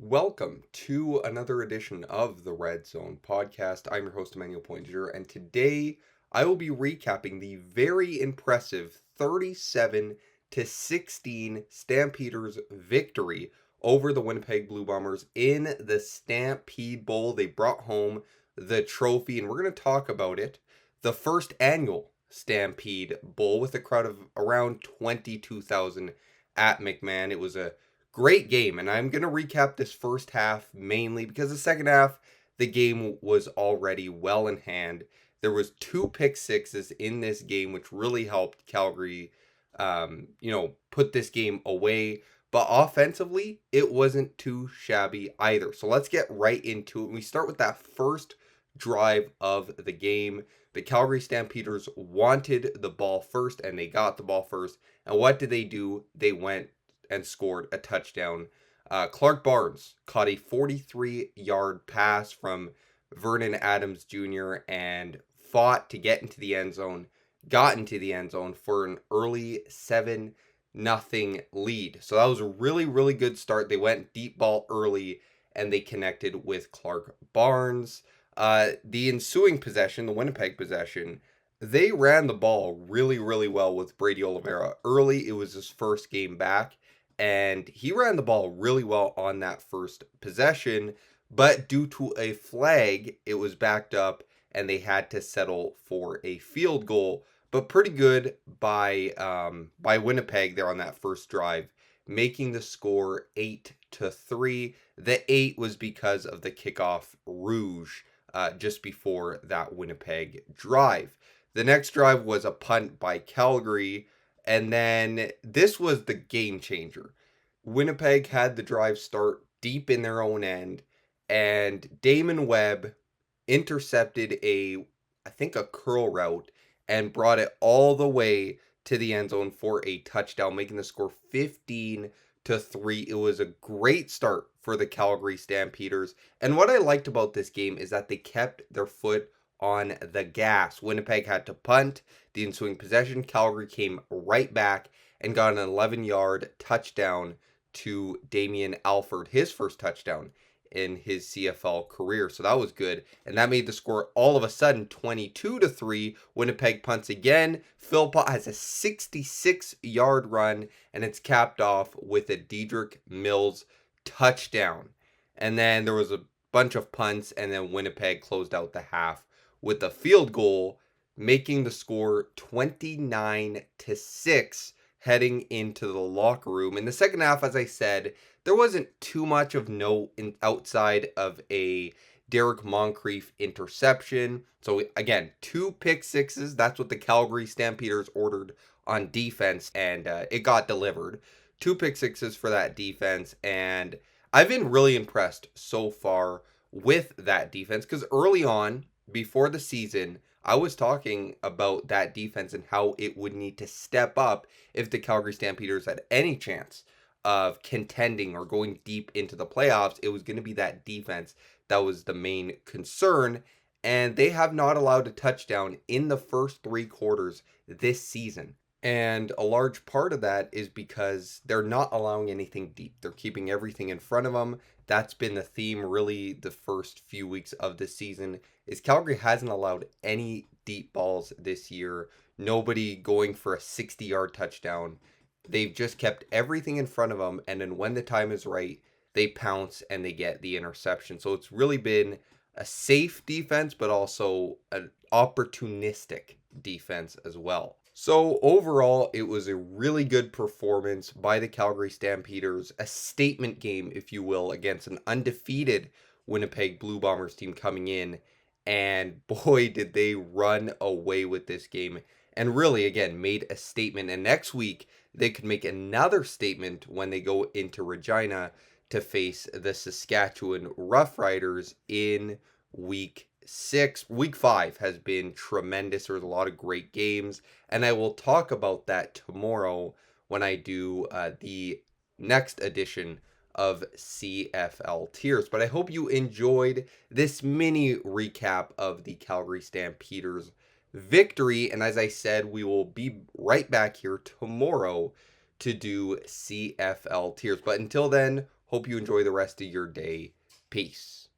Welcome to another edition of the Red Zone podcast. I'm your host, Emmanuel Pointier, and today I will be recapping the very impressive 37-16 Stampeders victory over the Winnipeg Blue Bombers in the Stampede Bowl. They brought home the trophy, and we're going to talk about it. The first annual Stampede Bowl with a crowd of around 22,000 at McMahon. It was a great game, and I'm going to recap this first half mainly because the second half, the game was already well in hand. There was two pick sixes in this game, which really helped Calgary, put this game away. But offensively, it wasn't too shabby either. So let's get right into it. We start with that first drive of the game. The Calgary Stampeders wanted the ball first, and they got the ball first. And what did they do? They went and scored a touchdown. Clark Barnes caught a 43-yard pass from Vernon Adams Jr. and fought to get into the end zone, got into the end zone for an early 7-0 lead. So that was a really, really good start. They went deep ball early, and they connected with Clark Barnes. The ensuing possession, the Winnipeg possession, they ran the ball really, really well with Brady Oliveira. Early, it was his first game back, and he ran the ball really well on that first possession, but due to a flag, it was backed up, and they had to settle for a field goal. But pretty good by Winnipeg there on that first drive, making the score 8-3. The 8 was because of the kickoff rouge just before that Winnipeg drive. The next drive was a punt by Calgary, and then this was the game changer. Winnipeg had the drive start deep in their own end, and Damon Webb intercepted I think a curl route, and brought it all the way to the end zone for a touchdown, making the score 15-3. It was a great start for the Calgary Stampeders. And what I liked about this game is that they kept their foot on the gas. Winnipeg had to punt the ensuing possession. Calgary came right back and got an 11-yard touchdown to Damian Alford, his first touchdown in his CFL career. So that was good. And that made the score all of a sudden 22-3. Winnipeg punts again. Philpott has a 66-yard run, and it's capped off with a Dedrick Mills touchdown. And then there was a bunch of punts, and then Winnipeg closed out the half with a field goal, making the score 29-6 heading into the locker room. In the second half, as I said, there wasn't too much of note outside of a Derek Moncrief interception. So again, two pick sixes. That's what the Calgary Stampeders ordered on defense, and it got delivered. Two pick sixes for that defense, and I've been really impressed so far with that defense because early on, before the season, I was talking about that defense and how it would need to step up if the Calgary Stampeders had any chance of contending or going deep into the playoffs. It was going to be that defense that was the main concern, and they have not allowed a touchdown in the first three quarters this season. And a large part of that is because they're not allowing anything deep. They're keeping everything in front of them. That's been the theme really the first few weeks of this season, is Calgary hasn't allowed any deep balls this year. Nobody going for a 60-yard touchdown. They've just kept everything in front of them, and then when the time is right, they pounce and they get the interception. So it's really been a safe defense, but also an opportunistic defense as well. So overall, it was a really good performance by the Calgary Stampeders, a statement game, if you will, against an undefeated Winnipeg Blue Bombers team coming in. And boy, did they run away with this game and really, again, made a statement. And next week, they could make another statement when they go into Regina to face the Saskatchewan Roughriders in week 6. Week 5 has been tremendous. There's a lot of great games, and I will talk about that tomorrow when I do the next edition of CFL Tiers. But I hope you enjoyed this mini recap of the Calgary Stampeders victory, and as I said, we will be right back here tomorrow to do CFL Tiers. But until then, Hope you enjoy the rest of your day. Peace.